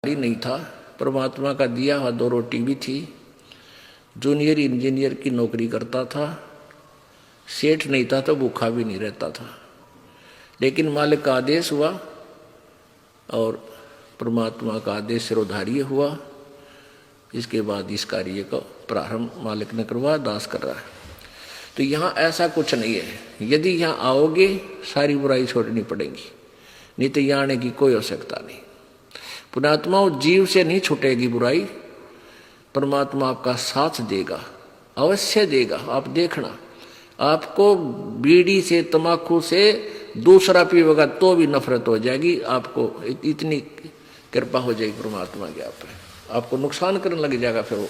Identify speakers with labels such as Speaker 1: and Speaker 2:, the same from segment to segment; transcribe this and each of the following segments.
Speaker 1: नहीं था। परमात्मा का दिया हुआ 2 रोटी भी थी। जूनियर इंजीनियर की नौकरी करता था। सेठ नहीं था तो भूखा भी नहीं रहता था। लेकिन मालिक का आदेश हुआ और परमात्मा का आदेश सिरोधार्य हुआ। इसके बाद इस कार्य को प्रारंभ मालिक ने करवा, दास कर रहा है। तो यहाँ ऐसा कुछ नहीं है। यदि यहाँ आओगे सारी बुराई छोड़नी पड़ेगी, नहीं तो यहाँ आने की कोई आवश्यकता नहीं। पुण्यात्मा जीव से नहीं छूटेगी बुराई, परमात्मा आपका साथ देगा, अवश्य देगा। आप देखना, आपको बीड़ी से तंबाकू से दूसरा पीवेगा तो भी नफरत हो जाएगी। आपको इतनी कृपा हो जाएगी परमात्मा की आप पे, आपको नुकसान करने लग जाएगा। फिर वो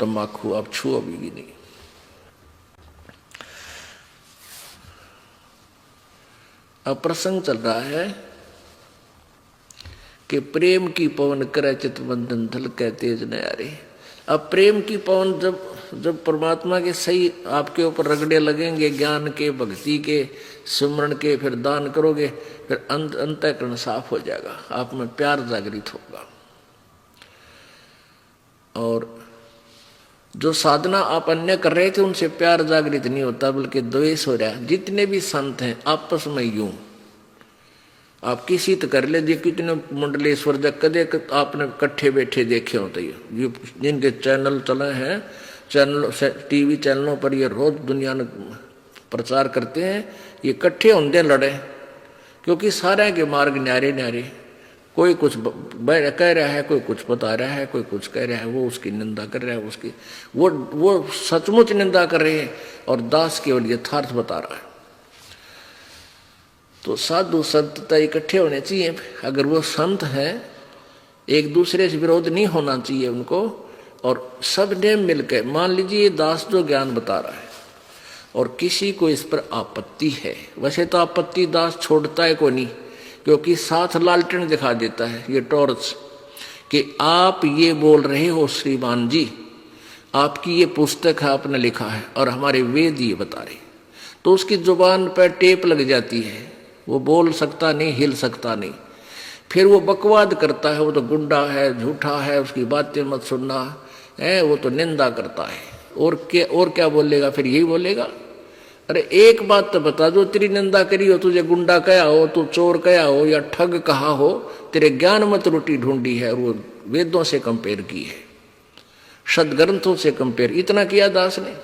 Speaker 1: तंबाकू आप छुओ भी नहीं। अब प्रसंग चल रहा है कि प्रेम की पवन करे चितबंधन धल के तेज नयारे। अब प्रेम की पवन जब परमात्मा के सही आपके ऊपर रगड़े लगेंगे, ज्ञान के, भक्ति के, सुमरण के, फिर दान करोगे, फिर अंतःकरण साफ हो जाएगा, आप में प्यार जागृत होगा। और जो साधना आप अन्य कर रहे थे उनसे प्यार जागृत नहीं होता, बल्कि द्वेष हो रहा है। जितने भी संत हैं आपस में यूं आप किसी तो कर ले, कितने मंडलेश्वर जब कदे आपने इकट्ठे बैठे देखे होते, ये जिनके चैनल चले हैं, चैनल टीवी चैनलों पर ये रोज दुनिया ने प्रचार करते हैं, ये इकट्ठे होंगे लड़े, क्योंकि सारे के मार्ग न्यारे न्यारे। कोई कुछ कह रहा है, कोई कुछ बता रहा है, कोई कुछ कह रहा है, वो उसकी निंदा कर रहा है, उसकी वो सचमुच निंदा कर रहे हैं और दास केवल यथार्थ बता रहा है। तो साधु संत इकट्ठे होने चाहिए। अगर वो संत हैं, एक दूसरे से विरोध नहीं होना चाहिए उनको, और सब ने मिलकर, मान लीजिए दास जो ज्ञान बता रहा है और किसी को इस पर आपत्ति है, वैसे तो आपत्ति दास छोड़ता है को नहीं, क्योंकि साथ लालटेन दिखा देता है ये टॉर्च कि आप ये बोल रहे हो श्रीमान जी, आपकी ये पुस्तक है, आपने लिखा है और हमारे वेद ये बता रहे, तो उसकी जुबान पर टेप लग जाती है, वो बोल सकता नहीं, हिल सकता नहीं। फिर वो बकवाद करता है, वो तो गुंडा है, झूठा है, उसकी बातें मत सुनना है, वो तो निंदा करता है। और क्या बोलेगा? फिर यही बोलेगा, अरे एक बात तो बता, जो तेरी निंदा करी हो, तुझे गुंडा कहा हो, तू चोर कहा हो या ठग कहा हो, तेरे ज्ञान मत रोटी ढूंढी है, और वो वेदों से कंपेयर की है, सदग्रंथों से कंपेयर, इतना किया दास ने।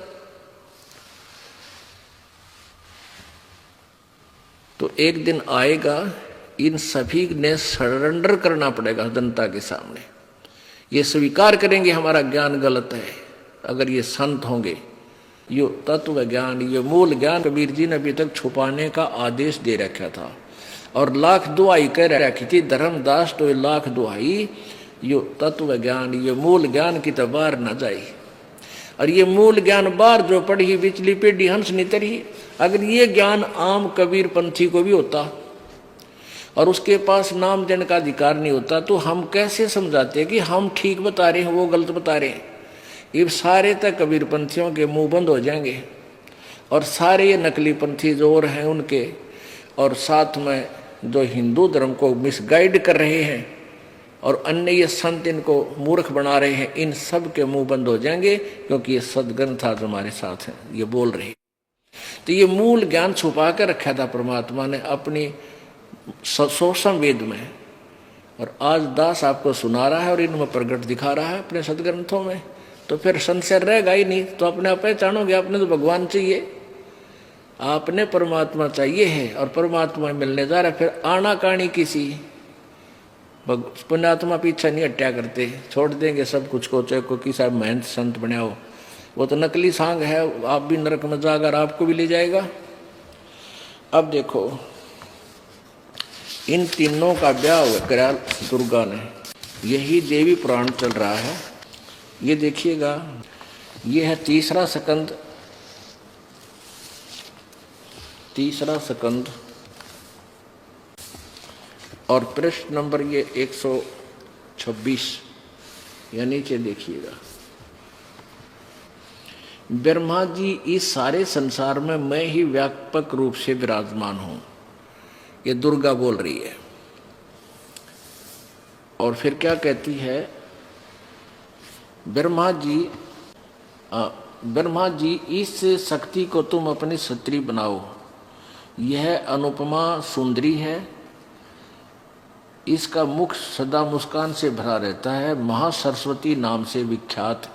Speaker 1: तो एक दिन आएगा, इन सभी ने सरेंडर करना पड़ेगा जनता के सामने। ये स्वीकार करेंगे हमारा ज्ञान गलत है। अगर ये संत होंगे, ये तत्व ज्ञान, ये मूल ज्ञान कबीर जी ने अभी तक छुपाने का आदेश दे रखा था और लाख दुआई कह रखी थी धर्मदास, तो लाख दुआई यो तत्व ज्ञान, ये मूल ज्ञान की तो बाहर न जाई। और ये मूल ज्ञान बाहर जो पढ़ी बिचली पीढ़ी हंस नहीं तरी। अगर ये ज्ञान आम कबीर पंथी को भी होता और उसके पास नाम देने का अधिकार नहीं होता, तो हम कैसे समझाते कि हम ठीक बता रहे हैं, वो गलत बता रहे हैं। ये सारे तक कबीर पंथियों के मुंह बंद हो जाएंगे और सारे ये नकली पंथी जो और हैं उनके, और साथ में जो हिंदू धर्म को मिसगाइड कर रहे हैं और अन्य ये संत इनको मूर्ख बना रहे हैं, इन सब के मुंह बंद हो जाएंगे, क्योंकि ये सदग्रंथ आज हमारे साथ हैं, ये बोल रहे हैं। तो ये मूल ज्ञान छुपा कर रखा था परमात्मा ने अपनी सूक्ष्म वेद में, और आज दास आपको सुना रहा है और इनमें प्रकट दिखा रहा है अपने सदग्रंथों में। तो फिर संशय रहेगा ही नहीं, तो अपने आप पहचानोगे, आपने तो भगवान चाहिए, आपने परमात्मा चाहिए है और परमात्मा मिलने जा रहा है। फिर आना कानी किसी पुण्यात्मा पीछा नहीं हट्या करते, छोड़ देंगे सब कुछ को, चाहे कोई साहब महंत संत बने हो, वो तो नकली सांग है, आप भी नरक में जाकर आपको भी ले जाएगा। अब देखो, इन तीनों का ब्याह करा दुर्गा ने, यही देवी पुराण चल रहा है। ये देखिएगा, ये है तीसरा स्कंद और पृष्ठ नंबर ये 126, या नीचे देखिएगा। ब्रह्मा जी, इस सारे संसार में मैं ही व्यापक रूप से विराजमान हूं, ये दुर्गा बोल रही है। और फिर क्या कहती है, ब्रह्मा जी इस शक्ति को तुम अपनी छत्री बनाओ, यह अनुपमा सुंदरी है, इसका मुख सदा मुस्कान से भरा रहता है, महासरस्वती नाम से विख्यात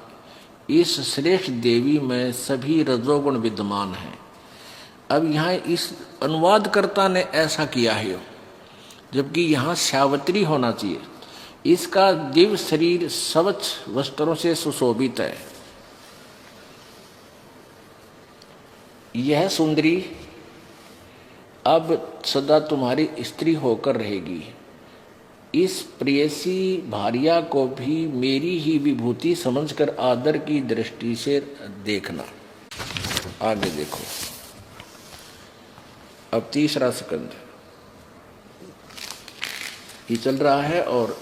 Speaker 1: इस श्रेष्ठ देवी में सभी रजोगुण विद्यमान हैं। अब यहाँ इस अनुवादकर्ता ने ऐसा किया है, जबकि यहाँ सावित्री होना चाहिए। इसका दिव्य शरीर स्वच्छ वस्त्रों से सुशोभित है। यह सुंदरी अब सदा तुम्हारी स्त्री होकर रहेगी। इस प्रेयसी भार्या को भी मेरी ही विभूति समझकर आदर की दृष्टि से देखना। आगे देखो, अब तीसरा स्कंद ये चल रहा है और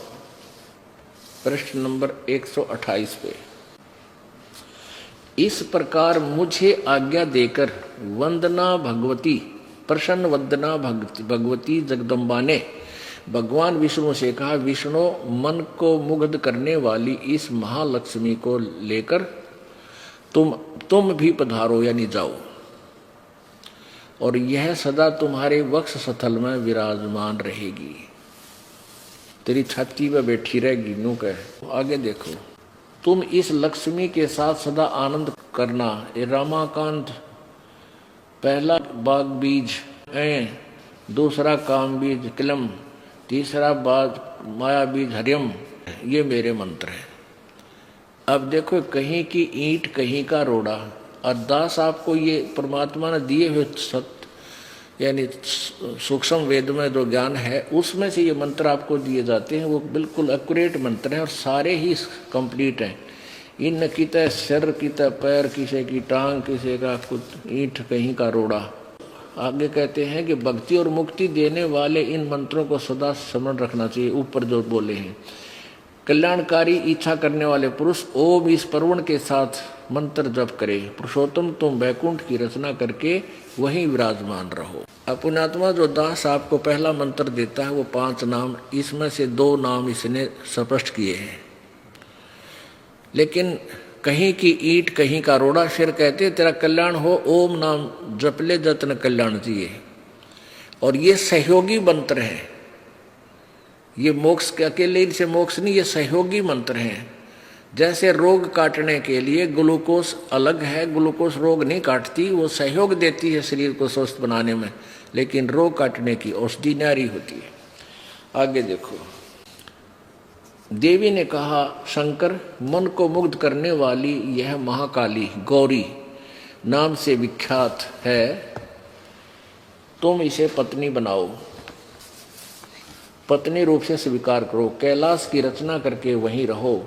Speaker 1: पृष्ठ नंबर 128 पे। इस प्रकार मुझे आज्ञा देकर वंदना भगवती, प्रसन्न वंदना भगवती जगदम्बा ने भगवान विष्णु से कहा, विष्णु मन को मुग्ध करने वाली इस महालक्ष्मी को लेकर तुम भी पधारो, यानी जाओ, और यह सदा तुम्हारे वक्ष स्थल में विराजमान रहेगी, तेरी छाती पे बैठी रहेगी। नू कह आगे देखो, तुम इस लक्ष्मी के साथ सदा आनंद करना। ये रामाकांत पहला बाग बीज दूसरा काम बीज किलम, तीसरा बाग माया बीज हरियम, ये मेरे मंत्र हैं। अब देखो, कहीं की ईंट कहीं का रोड़ा। अरदास आपको ये परमात्मा ने दिए हुए सत्य यानी सूक्ष्म वेद में जो ज्ञान है उसमें से ये मंत्र आपको दिए जाते हैं, वो बिल्कुल एक्यूरेट मंत्र हैं और सारे ही कंप्लीट हैं। इन किते सिर, किते पैर, किसी की टांग, किसी का कुछ ईंट कहीं का रोड़ा। आगे कहते हैं कि भक्ति और मुक्ति देने वाले इन मंत्रों को सदा स्मरण रखना चाहिए। ऊपर जो बोले हैं, कल्याणकारी इच्छा करने वाले पुरुष ओम इस प्रवण के साथ मंत्र जप करे। पुरुषोत्तम तुम वैकुंठ की रचना करके वहीं विराजमान रहो। पुण्यात्मा जो दास आपको पहला मंत्र देता है वो 5 नाम, इसमें से 2 नाम इसने स्पष्ट किए हैं, लेकिन कहीं की ईंट कहीं का रोड़ा। फिर कहते तेरा कल्याण हो, ओम नाम जपले जतन कल्याण चाहिए। और ये सहयोगी मंत्र हैं, ये मोक्ष के अकेले से मोक्ष नहीं, ये सहयोगी मंत्र हैं। जैसे रोग काटने के लिए ग्लूकोज अलग है, ग्लूकोज रोग नहीं काटती, वो सहयोग देती है शरीर को स्वस्थ बनाने में, लेकिन रोग काटने की औषधि न्यारी होती है। आगे देखो, देवी ने कहा, शंकर मन को मुग्ध करने वाली यह महाकाली गौरी नाम से विख्यात है, तुम इसे पत्नी बनाओ, पत्नी रूप से स्वीकार करो, कैलाश की रचना करके वहीं रहो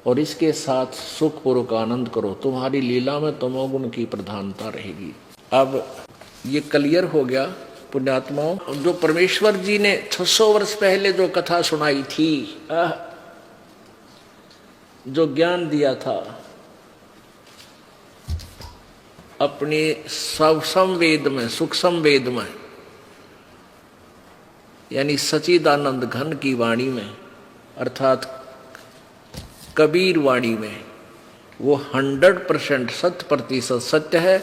Speaker 1: और इसके साथ सुखपूर्वक आनंद करो। तुम्हारी लीला में तमोगुण की प्रधानता रहेगी। अब ये क्लियर हो गया पुण्यात्माओं। जो परमेश्वर जी ने 600 वर्ष पहले जो कथा सुनाई थी, जो ज्ञान दिया था अपने सूक्ष्म वेद में, सूक्ष्म वेद में यानी सच्चिदानंद घन की वाणी में, अर्थात कबीर वाणी में, वो 100% 100% सत्य है।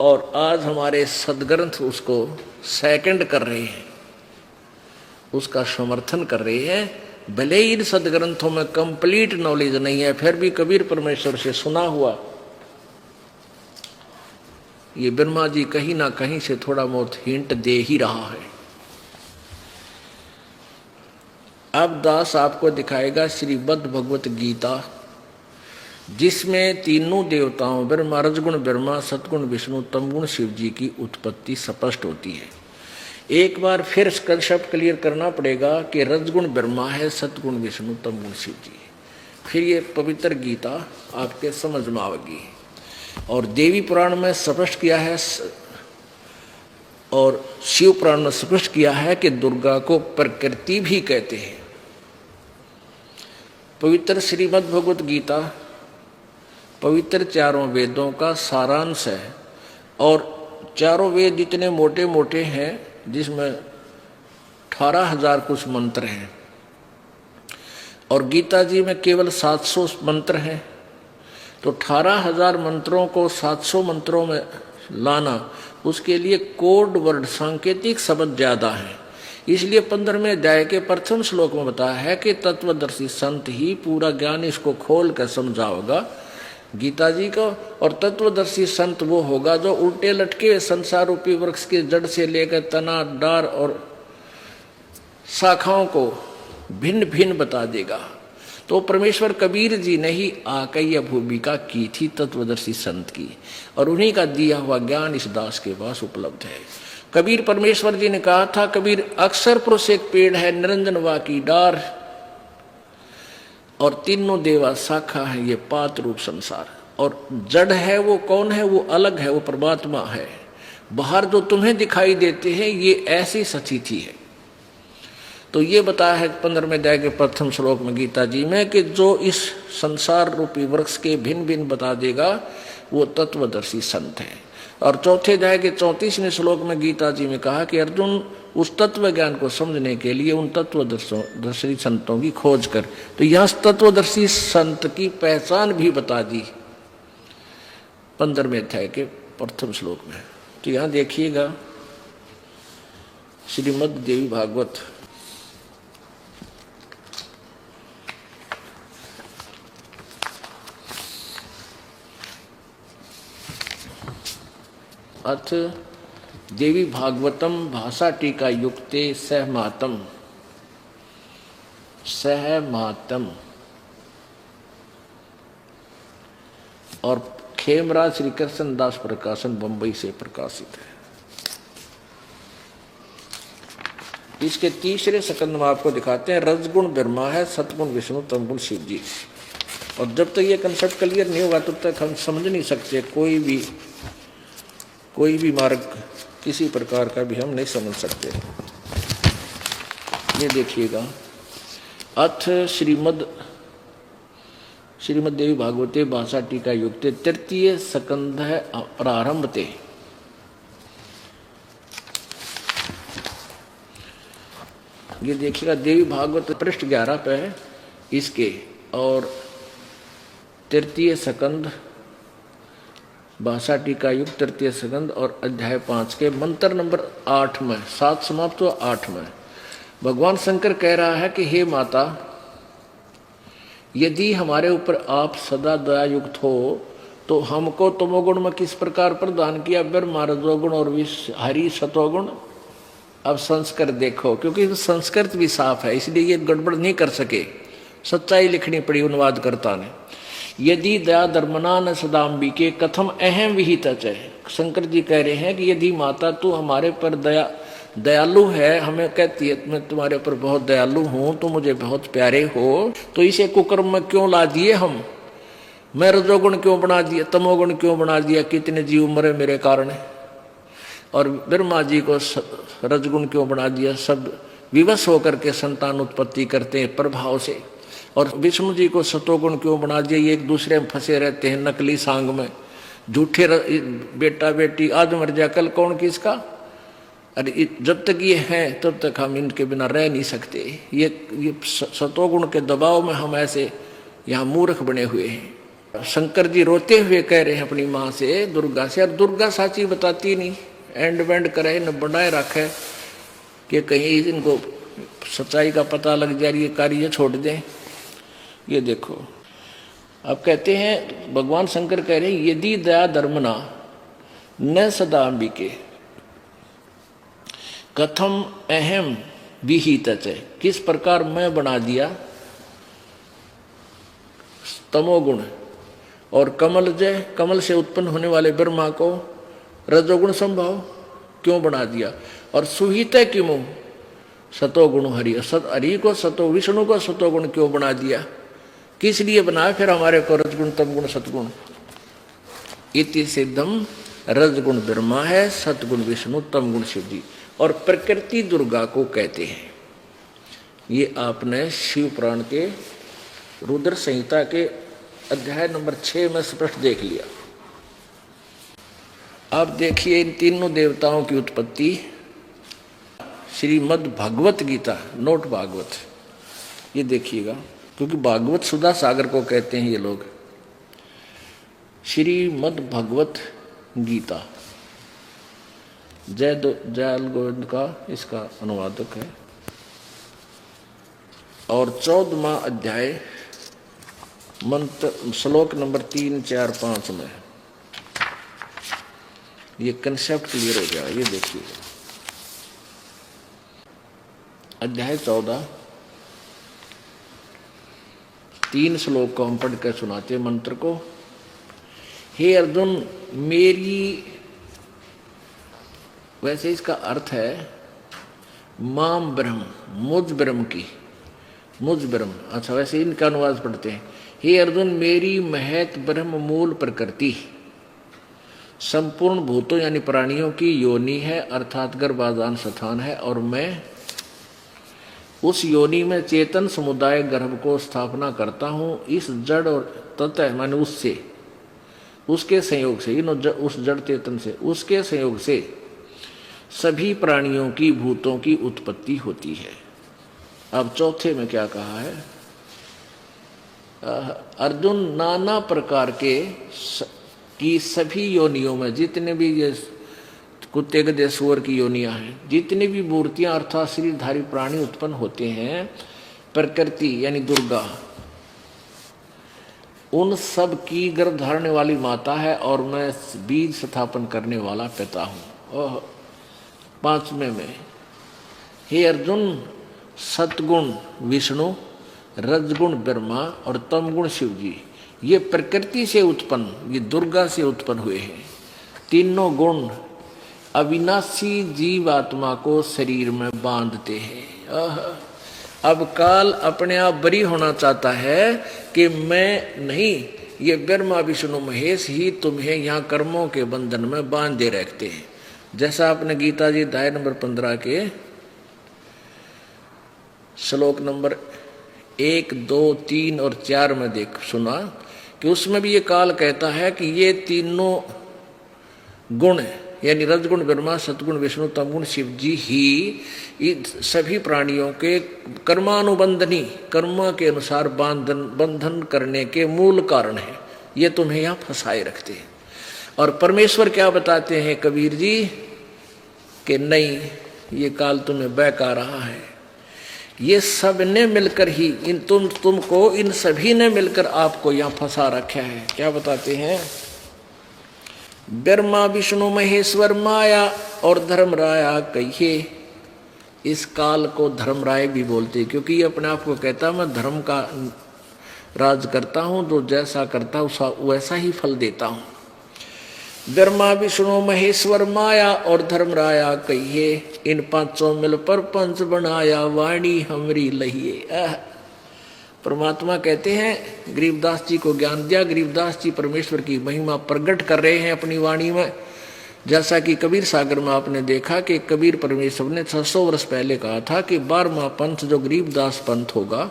Speaker 1: और आज हमारे सदग्रंथ उसको सेकंड कर रहे हैं, उसका समर्थन कर रहे हैं। भले ही इन सदग्रंथों में कंप्लीट नॉलेज नहीं है, फिर भी कबीर परमेश्वर से सुना हुआ ये ब्रह्मा जी कहीं ना कहीं से थोड़ा बहुत हिंट दे ही रहा है। अब दास आपको दिखाएगा श्रीमद् भगवत गीता, जिसमें तीनों देवताओं ब्रह्मा, रजगुण ब्रह्मा, सतगुण विष्णु, तमगुण शिव जी की उत्पत्ति स्पष्ट होती है। एक बार फिर शब्द क्लियर करना पड़ेगा कि रजगुण ब्रह्मा है, सतगुण विष्णु, तमगुण शिव जी। फिर ये पवित्र गीता आपके समझ में आएगी। और देवी पुराण में स्पष्ट किया है और शिव पुराण में स्पष्ट किया है कि दुर्गा को प्रकृति भी कहते हैं। पवित्र श्रीमद् भगवत गीता पवित्र चारों वेदों का सारांश है। और चारों वेद इतने मोटे मोटे हैं, जिसमें 18,000 कुछ मंत्र हैं। और गीता जी में केवल 700 मंत्र हैं, तो 18,000 मंत्रों को 700 मंत्रों में लाना, उसके लिए कोड वर्ड सांकेतिक शब्द ज्यादा है। इसलिए 15वें अध्याय के प्रथम श्लोक में बताया है कि तत्वदर्शी संत ही पूरा ज्ञान इसको खोल कर समझाओगा गीता जी को। और तत्वदर्शी संत वो होगा जो उल्टे लटके संसार रूपी वृक्ष के जड़ से लेकर तना, डार और शाखाओं को भिन्न भिन्न बता देगा। तो परमेश्वर कबीर जी ने ही आकर यह भूमिका की थी तत्वदर्शी संत की, और उन्हीं का दिया हुआ ज्ञान इस दास के पास उपलब्ध है। कबीर परमेश्वर जी ने कहा था, कबीर अक्षर पुरुष एक पेड़ है, निरंजन वा की डार, और तीनों देवा शाखा है, ये पात रूप संसार। और जड़ है वो कौन है? वो अलग है, वो परमात्मा है। बाहर जो तुम्हें दिखाई देते हैं ये ऐसी सचिथि है। तो ये बताया है 15वें अध्याय के प्रथम श्लोक में गीता जी में कि जो इस संसार रूपी वृक्ष के भिन्न भिन्न बता देगा वो तत्वदर्शी संत है। और चौथे अध्याय के 34वें श्लोक में गीता जी में कहा कि अर्जुन उस तत्व ज्ञान को समझने के लिए उन तत्वदर्शी संतों की खोज कर। तो यह तत्वदर्शी संत की पहचान भी बता दी 15वें अध्याय के प्रथम श्लोक में। तो यहां देखिएगा श्रीमद् देवी भागवत अथ देवी भागवतम भाषा टीका युक्ते सहमातम सहमातम, और खेमराज श्री कृष्ण दास प्रकाशन बंबई से प्रकाशित है। इसके तीसरे सकंद में आपको दिखाते हैं रजगुण ब्रह्मा है, सतगुण विष्णु, तमगुण शिव जी। और जब तक ये कंसेप्ट क्लियर नहीं होगा तब तक हम समझ नहीं सकते कोई भी मार्ग किसी प्रकार का भी हम नहीं समझ सकते। ये देखिएगा अथ श्रीमद् देवी भागवते भाषा टीका युक्ते तृतीय सकंध है प्रारंभते। ये देखिएगा देवी भागवत पृष्ठ 11 पे है इसके, और तृतीय सकंद भाषा टीका युक्त तृतीय सकंद और अध्याय 5 के मंत्र नंबर 8 में, 7 समाप्त हुआ 8 में भगवान शंकर कह रहा है कि हे माता, यदि हमारे ऊपर आप सदा दया युक्त हो तो हमको तमोगुण में किस प्रकार प्रदान किया, ब्रह्मा रजोगुण और हरि सतोगुण। अब संस्कृत देखो, क्योंकि संस्कृत भी साफ है इसलिए ये गड़बड़ नहीं कर सके, सच्चाई लिखनी पड़ी अनुवादकर्ता ने। यदि दया धर्मना न सदाम्बिके कथम अहम विहित है। शंकर जी कह रहे हैं कि यदि माता तू हमारे पर दयालु है, हमें कहती है मैं तुम्हारे ऊपर बहुत दयालु हूं, तो मुझे बहुत प्यारे हो, तो इसे कुकर्म में क्यों ला दिए हम? मैं रजोगुण क्यों बना दिया, तमोगुण क्यों बना दिया, कितने जीव मरे मेरे कारण। और ब्रह्मा जी को रजगुण क्यों बना दिया, सब विवश होकर के संतान उत्पत्ति करते हैं प्रभाव से। और विष्णु जी को सतोगुण क्यों बना दिया, ये एक दूसरे में फंसे रहते हैं नकली सांग में, झूठे बेटा बेटी आज मर जाए कल कौन किसका। अरे जब तक ये हैं तब तक हम इनके बिना रह नहीं सकते। ये सतोगुण के दबाव में हम ऐसे यहाँ मूर्ख बने हुए हैं। शंकर जी रोते हुए कह रहे हैं अपनी माँ से, दुर्गा से, और दुर्गा साची बताती नहीं, एंड वेंड करे न बनाए रखे कि कहीं इनको सच्चाई का पता लग जाए, ये कार्य छोड़ दें। ये देखो अब कहते हैं भगवान शंकर कह रहे हैं यदि दया धर्मना न सदा अंबिके कथम अहम विहित है, किस प्रकार मैं बना दिया तमोगुण और कमल से उत्पन्न होने वाले ब्रह्मा को रजोगुण संभव क्यों बना दिया, और सुहित क्यों सतोगुण हरि को सतो विष्णु को सतोगुण क्यों बना दिया, किस लिए बनाया फिर हमारे को रजगुण तमगुण सतगुण। इति सिद्धम रजगुण ब्रह्मा है, सतगुण विष्णु, तमगुण शिव जी। और प्रकृति दुर्गा को कहते हैं। ये आपने शिव पुराण के रुद्र संहिता के अध्याय नंबर 6 में स्पष्ट देख लिया। अब देखिए इन तीनों देवताओं की उत्पत्ति श्रीमद् भगवत गीता, नोट भागवत, ये देखिएगा क्योंकि भागवत सुधा सागर को कहते हैं ये लोग। श्रीमद् भगवत गीता जयल गोविंद का इसका अनुवादक है। और 14वां अध्याय मंत्र श्लोक नंबर 3, 4, 5 में ये कंसेप्ट क्लियर हो गया। ये देखिए अध्याय 14 3 श्लोक को हम पढ़ कर सुनाते हैं मंत्र को। हे अर्जुन, मेरी, वैसे इसका अर्थ है माम ब्रह्म, मुझ ब्रह्म की, मुझ ब्रह्म। अच्छा, वैसे इनका अनुवाद पढ़ते हैं। हे अर्जुन, मेरी महत ब्रह्म मूल प्रकृति संपूर्ण भूतों यानी प्राणियों की योनि है, अर्थात गर्भाधान स्थान है, और मैं उस योनि में चेतन समुदाय गर्भ को स्थापना करता हूँ। इस जड़ और ततः माने उससे, उसके संयोग से, उस जड़ चेतन से, उसके संयोग से सभी प्राणियों की, भूतों की उत्पत्ति होती है। अब चौथे में क्या कहा है? अर्जुन, नाना प्रकार की सभी योनियों में, जितने भी ये कुत्ते गधे सूअर की योनियां हैं, जितनी भी मूर्तियां अर्थात शरीरधारी प्राणी उत्पन्न होते हैं, प्रकृति यानी दुर्गा उन सब की गर्भ धारने वाली माता है, और मैं बीज स्थापन करने वाला पिता हूँ। और 5वें में, हे अर्जुन, सतगुण विष्णु, रजगुण ब्रह्मा और तमगुण शिव जी, ये प्रकृति से उत्पन्न, ये दुर्गा से उत्पन्न हुए हैं। तीनों गुण अविनाशी जीवात्मा को शरीर में बांधते हैं। अब काल अपने आप बरी होना चाहता है कि मैं नहीं, ये ब्रह्मा विष्णु महेश ही तुम्हें यहाँ कर्मों के बंधन में बांधे रखते हैं। जैसा आपने गीता जी अध्याय नंबर 15 के श्लोक नंबर 1, 2, 3 और 4 में देख सुना कि उसमें भी ये काल कहता है कि ये तीनों गुण यानी रजगुण ब्रह्मा, सतगुण विष्णु, तमगुण शिव जी ही सभी प्राणियों के कर्मानुबंधनी, कर्म के अनुसार बंधन करने के मूल कारण है। ये तुम्हें यहाँ फंसाए रखते हैं। और परमेश्वर क्या बताते हैं कबीर जी कि नहीं, ये काल तुम्हें बहका रहा है। ये सब ने मिलकर ही तुमको इन सभी ने मिलकर आपको यहाँ फंसा रखा है। क्या बताते हैं? ब्रह्मा विष्णु महेश्वर माया और धर्मराया कहिए। इस काल को धर्मराय भी बोलते, क्योंकि ये अपने आप को कहता मैं धर्म का राज करता हूँ, तो जैसा करता हूँ वैसा ही फल देता हूँ। ब्रह्मा विष्णु महेश्वर माया और धर्मराया कहिए, इन पांचों मिल पर पंच बनाया, वाणी हमरी लहिए। परमात्मा कहते हैं, गरीबदास जी को ज्ञान दिया। गरीबदास जी परमेश्वर की महिमा प्रकट कर रहे हैं अपनी वाणी में। जैसा कि कबीर सागर में आपने देखा कि कबीर परमेश्वर ने 600 वर्ष पहले कहा था कि 12वां पंथ जो गरीबदास पंथ होगा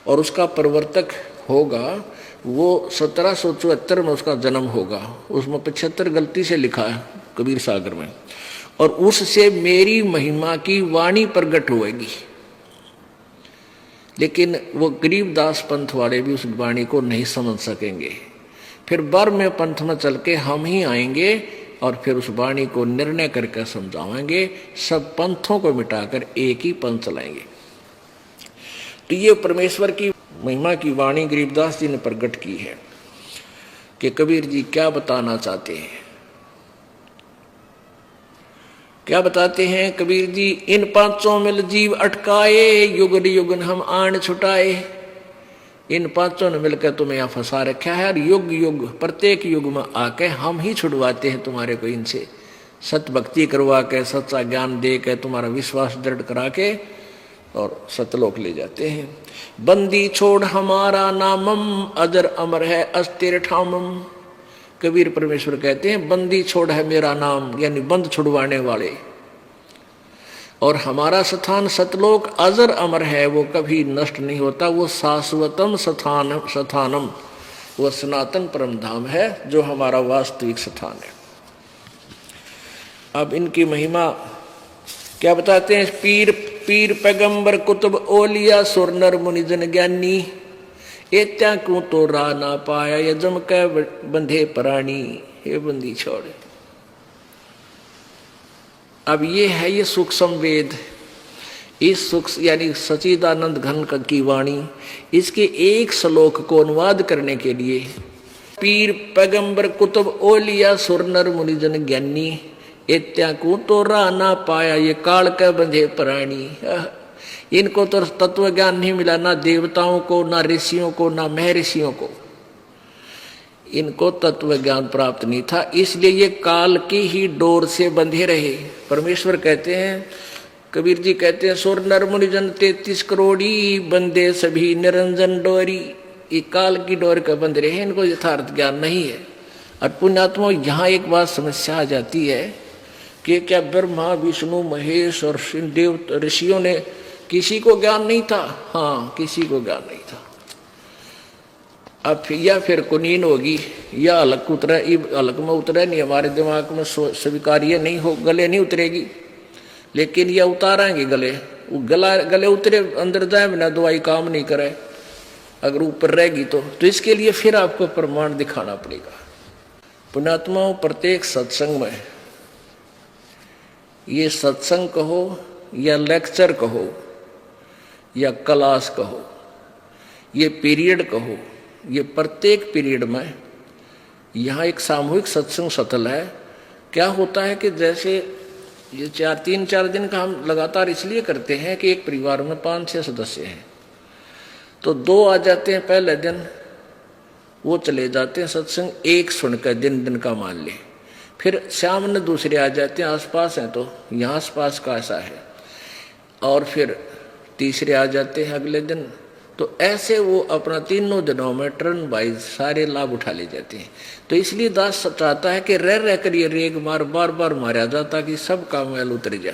Speaker 1: और उसका प्रवर्तक होगा, वो 1774 में उसका जन्म होगा। उसमें 75 गलती से लिखा है कबीर सागर में। और उससे मेरी महिमा की वाणी प्रकट होएगी। लेकिन वो गरीबदास पंथ वाले भी उस वाणी को नहीं समझ सकेंगे। फिर 12वें पंथ में चल के हम ही आएंगे और फिर उस वाणी को निर्णय करके समझाएंगे। सब पंथों को मिटाकर एक ही पंथ चलाएंगे। तो ये परमेश्वर की महिमा की वाणी गरीबदास जी ने प्रकट की है कि कबीर जी क्या बताना चाहते हैं। क्या बताते हैं कबीर जी? इन पांचों मिल जीव अटकाए, युगन युगन हम आन छुटाए। इन पांचों ने मिलकर तुम्हें यहाँ फंसा रखा है, और युग युग प्रत्येक युग में आके हम ही छुड़वाते हैं तुम्हारे को इनसे। सत भक्ति करवा के, सच्चा ज्ञान दे के, तुम्हारा विश्वास दृढ़ करा के और सतलोक ले जाते हैं। बंदी छोड़ हमारा नामम, अजर अमर है अस्थिर ठामम। कबीर परमेश्वर कहते हैं बंदी छोड़ है मेरा नाम, यानी बंद छुड़वाने वाले। और हमारा स्थान सतलोक अजर अमर है, वो कभी नष्ट नहीं होता। वो शाश्वतम स्थानम, वो सनातन परम धाम है जो हमारा वास्तविक स्थान है। अब इनकी महिमा क्या बताते हैं? पीर पैगंबर कुतुब ओलिया सुर नर मुनिजन ज्ञानी। एत्या क्यों तो रा ना पाया, यजम कै बंधे प्राणी, हे बंदी छोड़। अब ये है ये सूक्ष्म वेद, इस सूक्ष्म यानी सच्चिदानंद घन की वाणी, इसके एक श्लोक को अनुवाद करने के लिए पीर पैगंबर कुतुब ओलिया सुर नर मुनिजन ज्ञानी, एत्या को तो रा ना पाया, ये काल के बंधे प्राणी। इनको तो तत्व ज्ञान नहीं मिला, ना देवताओं को, ना ऋषियों को, ना महर्षियों को, इनको तत्व ज्ञान प्राप्त नहीं था, इसलिए ये काल की ही डोर से बंधे रहे। परमेश्वर कहते हैं, कबीर जी कहते हैं, सुर नर मुनिजन 33 करोड़ी बंदे सभी निरंजन डोरी, ये काल की डोर का बंध रहे, इनको यथार्थ ज्ञान नहीं है। और पुण्यात्मा यहाँ एक बात समस्या आ जाती है कि क्या ब्रह्मा विष्णु महेश और देव ऋषियों ने किसी को ज्ञान नहीं था? हाँ, किसी को ज्ञान नहीं था। अब या फिर कुनीन होगी या अलग उतरे, अलग में उतरे नहीं, हमारे दिमाग में स्वीकार्य नहीं हो, गले नहीं उतरेगी, लेकिन यह उतारेंगे गले, गले उतरे अंदर जाए बिना दवाई काम नहीं करे, अगर ऊपर रहेगी तो इसके लिए फिर आपको प्रमाण दिखाना पड़ेगा। पुण्यात्माओं, प्रत्येक सत्संग में, ये सत्संग कहो या लेक्चर कहो या क्लास कहो, ये पीरियड कहो, ये प्रत्येक पीरियड में यहाँ एक सामूहिक सत्संग सतल है। क्या होता है कि जैसे ये 3-4 दिन का हम लगातार इसलिए करते हैं कि एक परिवार में 5-6 सदस्य हैं, तो 2 आ जाते हैं पहले दिन, वो चले जाते हैं सत्संग एक सुनकर, दिन का मान ले, फिर शाम में दूसरे आ जाते हैं, आसपास हैं तो यहाँ आसपास का ऐसा है, और फिर तीसरे आ जाते हैं अगले दिन, तो ऐसे वो अपना 3 दिनों में टर्न वाइज सारे लाभ उठा ले जाते हैं। तो इसलिए दास चाहता है कि रह कर ये रेग मार बार बार मारा जा, ताकि सब का मैल उतर जा।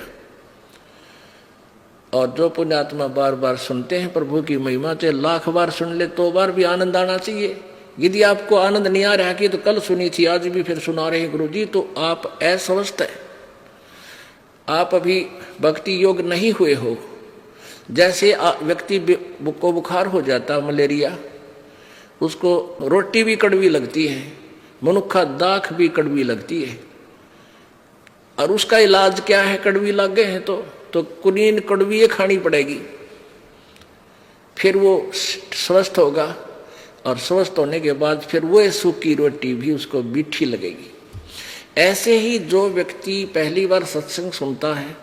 Speaker 1: और जो पुण्यात्मा बार बार सुनते हैं प्रभु की महिमा, चाहे 1,00,000 बार सुन ले तो बार भी आनंद आना चाहिए। यदि आपको आनंद नहीं आ रहा कि तो कल सुनी थी आज भी फिर सुना रहे गुरु जी, तो आप अस्वस्थ है, आप अभी भक्ति योग नहीं हुए हो। जैसे व्यक्ति को बुखार हो जाता, मलेरिया, उसको रोटी भी कड़वी लगती है, मनुक्खा दाख भी कड़वी लगती है, और उसका इलाज क्या है? कड़वी लग गए हैं तो कुनीन कड़वी खानी पड़ेगी, फिर वो स्वस्थ होगा, और स्वस्थ होने के बाद फिर वो सूखी रोटी भी उसको मीठी लगेगी। ऐसे ही जो व्यक्ति पहली बार सत्संग सुनता है,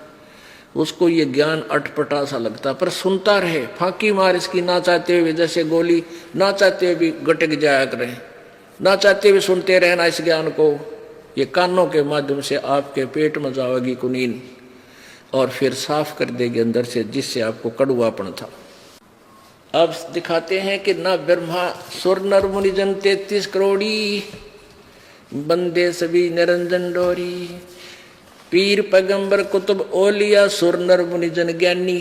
Speaker 1: उसको ये ज्ञान अटपटा सा लगता, पर सुनता रहे, फांकी मार इसकी, ना चाहते हुए जैसे गोली, ना चाहते हुए भी गटक जाया करें, ना चाहते हुए सुनते रहना इस ज्ञान को। ये कानों के माध्यम से आपके पेट में जाएगी कुनीन, और फिर साफ कर देगी अंदर से, जिससे आपको कड़वापन था। अब दिखाते हैं कि ना ब्रह्मा सुर नर मुनिजन 33 करोड़ी बंदे सभी निरंजन डोरी, पीर पैगंबर कुतुब ओलिया सुर नर मुनिजन ज्ञानी,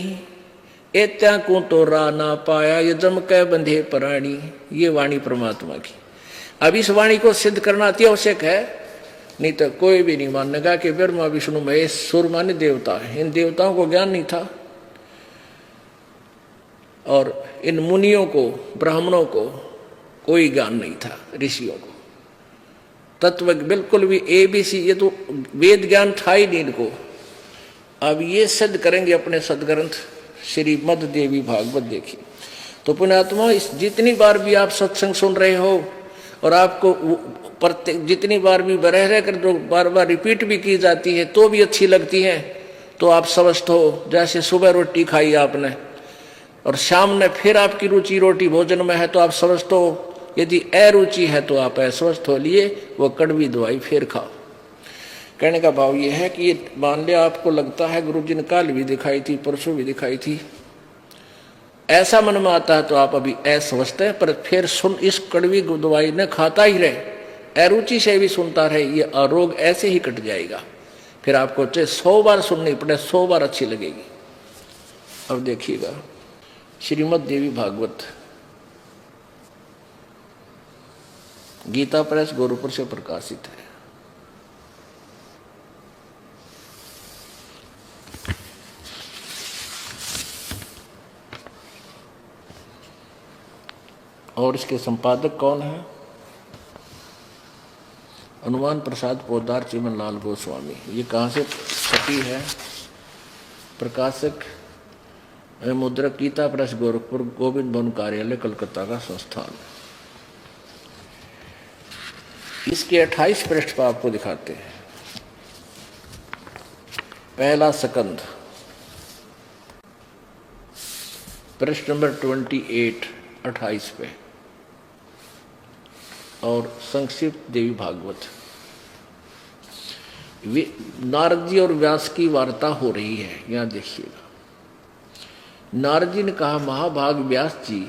Speaker 1: एत्या को तो रा ना पाया, ये जम कै बंधे प्राणी। ये वाणी परमात्मा की। अब इस वाणी को सिद्ध करना अति आवश्यक है, नहीं तो कोई भी नहीं मानेगा कि ब्रह्मा विष्णु महेश सुर माने देवता है। इन देवताओं को ज्ञान नहीं था, और इन मुनियों को, ब्राह्मणों को कोई ज्ञान नहीं था, ऋषियों को तत्व बिल्कुल भी ABC, ये तो वेद ज्ञान था ही नहीं इनको। अब ये सिद्ध करेंगे अपने सदग्रंथ श्री मद देवी भागवत। देखिए तो पुण्यात्मा, इस जितनी बार भी आप सत्संग सुन रहे हो, और आपको प्रत्येक जितनी बार भी रह कर जो बार बार रिपीट भी की जाती है तो भी अच्छी लगती है, तो आप स्वस्थ हो। जैसे सुबह रोटी खाई आपने, और शाम में फिर आपकी रुचि रोटी भोजन में है, तो आप स्वस्थ हो। यदि अरुचि है तो आप अस्वस्थ हो लिए, वो कड़वी दवाई फिर खाओ। कहने का भाव ये है कि ये मान लिया आपको लगता है गुरु जी ने कल भी दिखाई थी, परसों भी दिखाई थी, ऐसा मन में आता है तो आप अभी अस्वस्थ है, पर फिर सुन इस कड़वी दवाई ने खाता ही रहे, अरुचि से भी सुनता रहे, ये रोग ऐसे ही कट जाएगा। फिर आपको चाहे 100 बार सुननी पड़े, 100 बार अच्छी लगेगी। अब देखिएगा श्रीमद देवी भागवत, गीता प्रेस गोरखपुर से प्रकाशित है। और इसके संपादक कौन है? हनुमान प्रसाद पोद्दार चिमन लाल गोस्वामी। ये कहाँ से छपी है? प्रकाशक मुद्रक गीता प्रेस गोरखपुर, गोविंद भवन कार्यालय कलकत्ता का संस्थान। इसके 28 पृष्ठ पर आपको दिखाते हैं। पहला सकंद, पृष्ठ नंबर 28, 28 पे, और संक्षिप्त देवी भागवत। नारद जी और व्यास की वार्ता हो रही है, यहां देखिएगा। नारद जी ने कहा, महाभाग व्यास जी,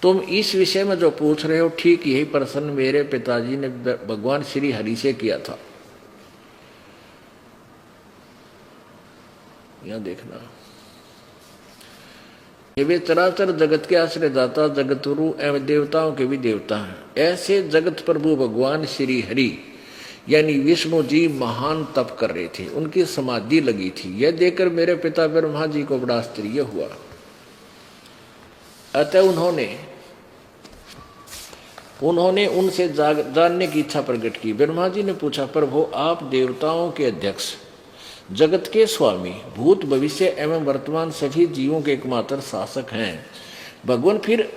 Speaker 1: तुम इस विषय में जो पूछ रहे हो ठीक यही प्रश्न मेरे पिताजी ने भगवान श्री हरि से किया था। यहां देखना, ये वे चराचर जगत के आश्रयदाता, जगतगुरु एवं देवताओं के भी देवता हैं। ऐसे जगत प्रभु भगवान श्री हरि यानी विष्णु जी महान तप कर रहे थे, उनकी समाधि लगी थी। यह देखकर मेरे पिता ब्रह्मा जी को बड़ा आश्चर्य हुआ। अतः उन्होंने उनसे जानने की इच्छा प्रकट की। ब्रह्मा जी ने पूछा, प्रभु आप देवताओं के अध्यक्ष, जगत के स्वामी, भूत भविष्य एवं वर्तमान सभी जीवों के एकमात्र शासक हैं। भगवान फिर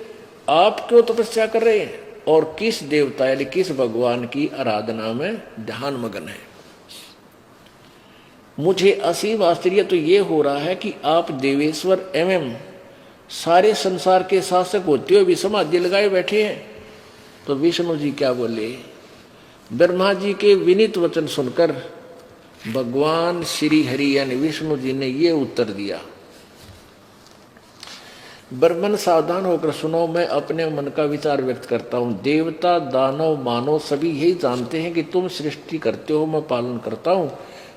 Speaker 1: आप क्यों तपस्या कर रहे हैं और किस देवता यानी किस भगवान की आराधना में ध्यान मगन है? मुझे असीम आश्चर्य तो ये हो रहा है कि आप देवेश्वर एवं सारे संसार के शासक होते हुए भी समाधि लगाए बैठे हैं। तो विष्णु जी क्या बोले? ब्रह्मा जी के विनीत वचन सुनकर भगवान श्री हरि यानी विष्णु जी ने ये उत्तर दिया, ब्रह्मन सावधान होकर सुनो, मैं अपने मन का विचार व्यक्त करता हूँ। देवता, दानव, मानव सभी यही जानते हैं कि तुम सृष्टि करते हो, मैं पालन करता हूँ,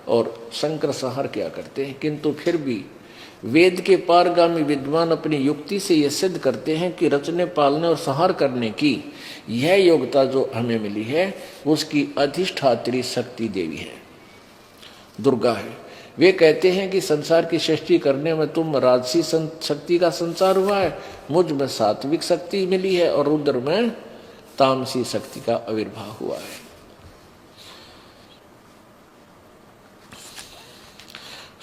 Speaker 1: और शंकर संहार क्या करते हैं। किंतु फिर भी वेद के पारगामी विद्वान अपनी युक्ति से यह सिद्ध करते हैं कि रचने, पालने और संहार करने की यह योग्यता जो हमें मिली है उसकी अधिष्ठात्री शक्ति देवी है, दुर्गा है। वे कहते हैं कि संसार की सृष्टि करने में तुम राजसी शक्ति का संचार हुआ है, मुझ में सात्विक शक्ति मिली है और रुद्र में तामसी शक्ति का आविर्भाव हुआ है।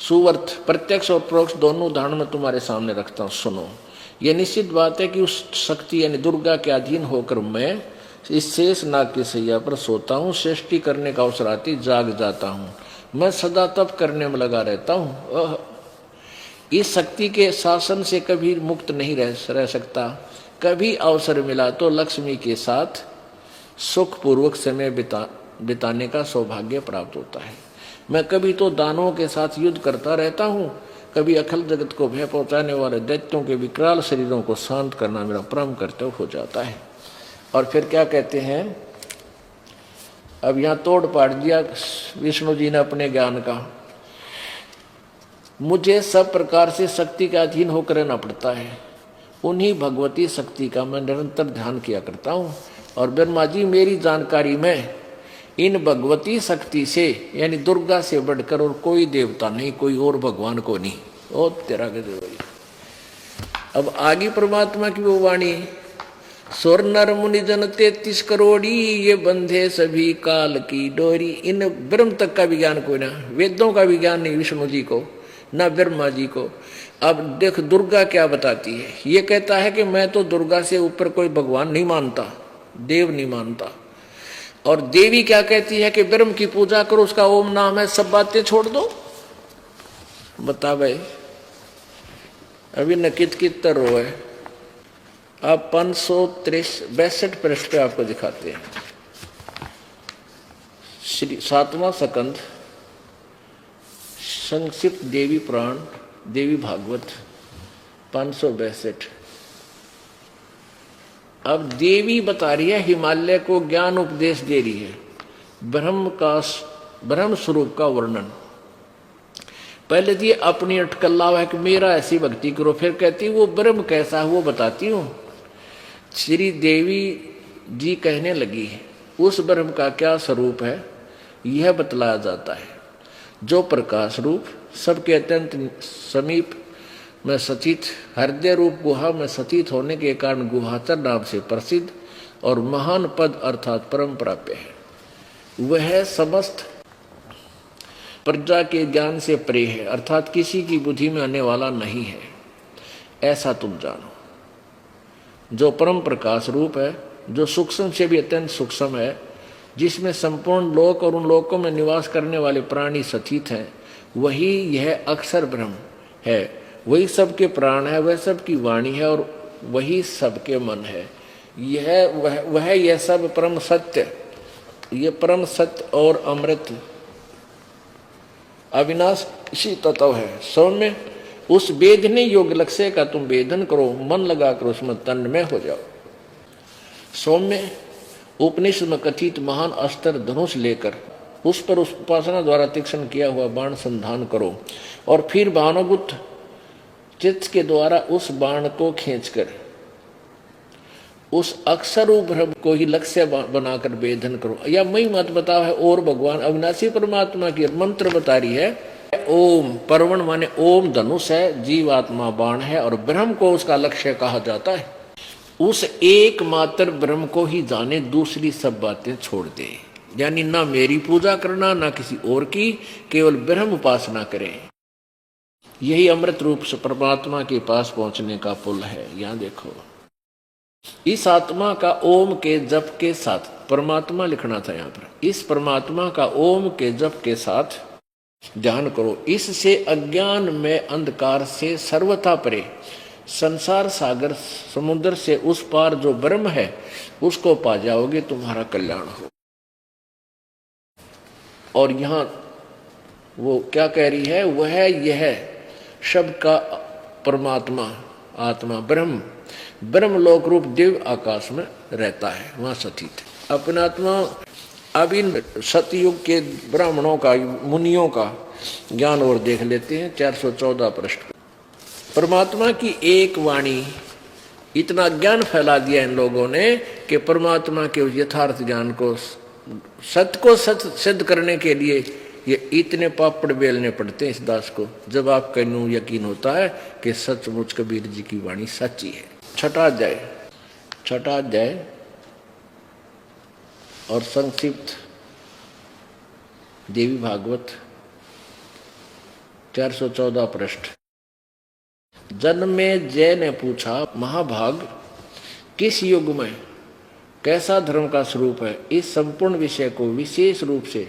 Speaker 1: सुवर्थ प्रत्यक्ष और परोक्ष दोनों उदाहरण में तुम्हारे सामने रखता हूं, सुनो। यह निश्चित बात है कि उस शक्ति यानी दुर्गा के अधीन होकर मैं इस शेष नाग की सैया पर सोता हूँ, सृष्टि करने का अवसर आती जाग जाता हूँ, मैं सदा तप करने में लगा रहता हूँ। इस शक्ति के शासन से कभी मुक्त नहीं रह सकता। कभी अवसर मिला तो लक्ष्मी के साथ सुखपूर्वक समय बिताने का सौभाग्य प्राप्त होता है। मैं कभी तो दानवों के साथ युद्ध करता रहता हूँ, कभी अखिल जगत को भय पहुंचाने वाले दैत्यों के विकराल शरीरों को शांत करना मेरा परम कर्तव्य हो जाता है। और फिर क्या कहते हैं, अब यहाँ तोड़ पाड़ दिया विष्णु जी ने अपने ज्ञान का। मुझे सब प्रकार से शक्ति के अधीन होकर रहना पड़ता है, उन्हीं भगवती शक्ति का मैं निरंतर ध्यान किया करता हूँ। और ब्रह्मा जी मेरी जानकारी में इन भगवती शक्ति से यानी दुर्गा से बढ़कर और कोई देवता नहीं, कोई और भगवान को नहीं। ओ तेरा गजब। अब आगे परमात्मा की वो वाणी, स्वर नर मुनि जन 33 करोड़ी, ये बंधे सभी काल की डोरी। इन ब्रह्म तक का विज्ञान कोई ना, वेदों का विज्ञान नहीं विष्णु जी को, ना ब्रह्मा जी को। अब देख दुर्गा क्या बताती है, ये कहता है कि मैं तो दुर्गा से ऊपर कोई भगवान नहीं मानता, देव नहीं मानता। और देवी क्या कहती है कि ब्रह्म की पूजा करो, उसका ओम नाम है, सब बातें छोड़ दो। बता भाई, अभी न कित रो है। आप 562 पृष्ठ पे आपको दिखाते हैं। श्री 7वां सकंद, संक्षिप्त देवी पुराण, देवी भागवत 562। अब देवी बता रही है, हिमालय को ज्ञान उपदेश दे रही है, ब्रह्म स्वरूप का वर्णन। पहले दिए अपनी अटकल्ला है कि मेरा ऐसी भक्ति करो, फिर कहती वो ब्रह्म कैसा है वो बताती हूँ। श्री देवी जी कहने लगी है उस ब्रह्म का क्या स्वरूप है यह बतलाया जाता है, जो प्रकाश रूप, सबके अत्यंत समीप, में सचित, हृदय रूप गुहा में सचित होने के कारण गुहाचर नाम से प्रसिद्ध और महान पद अर्थात परम प्राप्य है। वह समस्त प्रजा के ज्ञान से परे है, अर्थात किसी की बुद्धि में आने वाला नहीं है, ऐसा तुम जानो। जो परम प्रकाश रूप है, जो सूक्ष्म से भी अत्यंत सूक्ष्म है, जिसमें संपूर्ण लोक और उन लोकों में निवास करने वाले प्राणी सचित हैं, वही यह अक्षर ब्रह्म है। वही सबके प्राण है, वह सबकी वाणी है और वही सबके मन है। यह सब परम सत्य, ये परम सत्य और अमृत अविनाशी तत्व है। सौम्य उस वेदने योग्य लक्ष्य का तुम वेदन करो, मन लगाकर उसमें तन्मय हो जाओ। सौम्य उपनिषद में कथित महान अस्त्र धनुष लेकर उस पर उस उपासना द्वारा तीक्ष्ण किया हुआ बाण संधान करो और फिर भानुगुप्त चित्त के द्वारा उस बाण को खींचकर उस अक्षर ब्रह्म को ही लक्ष्य बनाकर वेदन करो। या मई मत बताओ है और भगवान अविनाशी परमात्मा की मंत्र बता रही है। ओम परवण माने ओम धनुष है, जीवात्मा बाण है और ब्रह्म को उसका लक्ष्य कहा जाता है। उस एकमात्र ब्रह्म को ही जाने, दूसरी सब बातें छोड़ दे। यानी ना मेरी पूजा करना ना किसी और की, केवल ब्रह्म उपासना करें। यही अमृत रूप से परमात्मा के पास पहुंचने का पुल है। यहां देखो, इस आत्मा का ओम के जप के साथ, परमात्मा लिखना था यहां पर, इस परमात्मा का ओम के जप के साथ ध्यान करो। इससे अज्ञान में अंधकार से सर्वथा परे संसार सागर समुद्र से उस पार जो ब्रह्म है उसको पा जाओगे, तुम्हारा कल्याण हो। और यहां वो क्या कह रही है, वह यह शब्द का परमात्मा आत्मा ब्रह्म लोक रूप दिव्य आकाश में रहता है, वहां सतीत है अपना आत्मा। अब इन सतयुग के ब्राह्मणों का, मुनियों का ज्ञान और देख लेते हैं। 414 पृष्ठ। परमात्मा की एक वाणी, इतना ज्ञान फैला दिया इन लोगों ने कि परमात्मा के यथार्थ ज्ञान को, सत्य को सत्य सिद्ध करने के लिए ये इतने पापड़ बेलने पड़ते हैं इस दास को, जब आप कहूँ यकीन होता है कि सचमुच कबीर जी की वाणी सच्ची है। छठा अध्याय और संक्षिप्त देवी भागवत 414 पृष्ठ। जन्मे जय ने पूछा, महाभाग किस युग में कैसा धर्म का स्वरूप है, इस संपूर्ण विषय को विशेष रूप से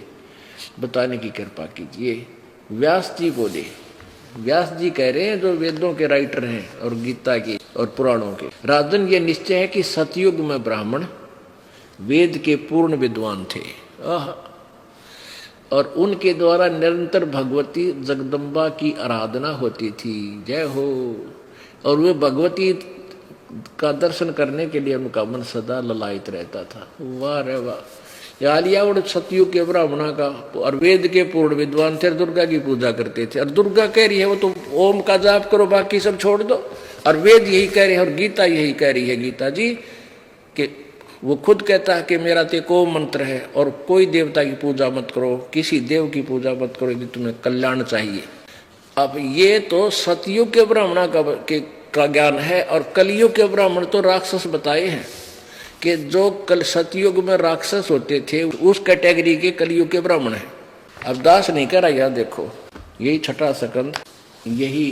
Speaker 1: बताने की कृपा कीजिए। व्यास जी बोले, व्यास जी कह रहे हैं जो वेदों के राइटर हैं और गीता की और पुराणों के। राजन, ये निश्चय है कि सतयुग में ब्राह्मण वेद के पूर्ण विद्वान थे और उनके द्वारा निरंतर भगवती जगदम्बा की आराधना होती थी। जय हो। और वे भगवती का दर्शन करने के लिए उनका मन सदा ललायित रहता था। वाह रे वाह। यालियावड़ सतयुग के ब्राह्मणा का और वेद के पूर्ण विद्वान थे, दुर्गा की पूजा करते थे। और दुर्गा कह रही है वो तो ओम का जाप करो, बाकी सब छोड़ दो। और वेद यही कह रहे हैं और गीता यही कह रही है, गीता जी कि वो खुद कहता है कि मेरा तो एक ओम मंत्र है और कोई देवता की पूजा मत करो, किसी देव की पूजा मत करो यदि तुम्हें कल्याण चाहिए। अब ये तो सतयुग के ब्राह्मणा का ज्ञान है और कलयुग के ब्राह्मण तो राक्षस बताए हैं कि जो कल सतयुग में राक्षस होते थे उस कैटेगरी के कलयुग के ब्राह्मण हैं। अब दास नहीं कह रहा, यहां देखो यही छठा स्कंद, यही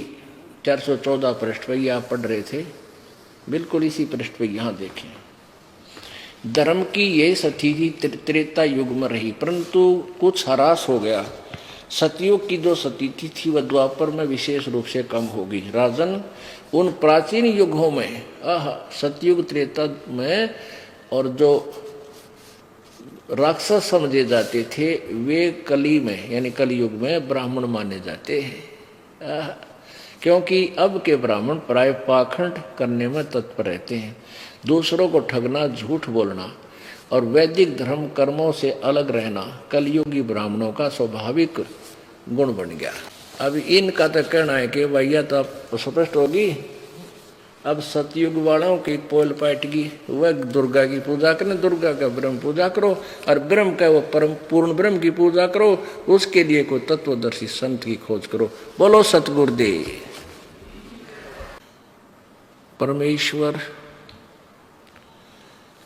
Speaker 1: 414 पृष्ठ पर आप पढ़ रहे थे, बिल्कुल इसी पृष्ठ पर यहां देखें। धर्म की ये स्थिति त्रेता युग में रही, परंतु कुछ ह्रास हो गया। सतयुग की जो स्थिति थी वह द्वापर में विशेष रूप से कम होगी। राजन, उन प्राचीन युगों में सतयुग त्रेता में और जो राक्षस समझे जाते थे वे कली में यानी कलयुग में ब्राह्मण माने जाते हैं, क्योंकि अब के ब्राह्मण प्राय पाखंड करने में तत्पर रहते हैं, दूसरों को ठगना, झूठ बोलना और वैदिक धर्म कर्मों से अलग रहना कलयुगी ब्राह्मणों का स्वाभाविक गुण बन गया। अब इनका तो कहना है कि भैया तो आप स्पष्ट होगी, अब सतयुग वालों की पोल पाटगी, वह दुर्गा की पूजा करें, दुर्गा का ब्रह्म पूजा करो और ब्रह्म का वो परम पूर्ण ब्रह्म की पूजा करो, उसके लिए कोई तत्वदर्शी संत की खोज करो। बोलो सतगुरुदेव। परमेश्वर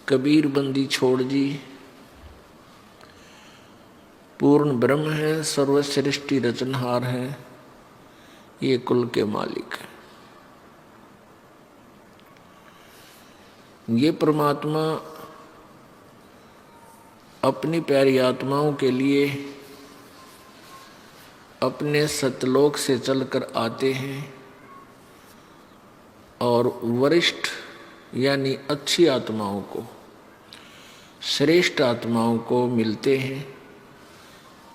Speaker 1: कबीर बंदी छोड़ जी पूर्ण ब्रह्म है, सर्वसृष्टि रचनहार है, ये कुल के मालिक है। ये परमात्मा अपनी प्यारी आत्माओं के लिए अपने सतलोक से चलकर आते हैं और वरिष्ठ यानी अच्छी आत्माओं को, श्रेष्ठ आत्माओं को मिलते हैं,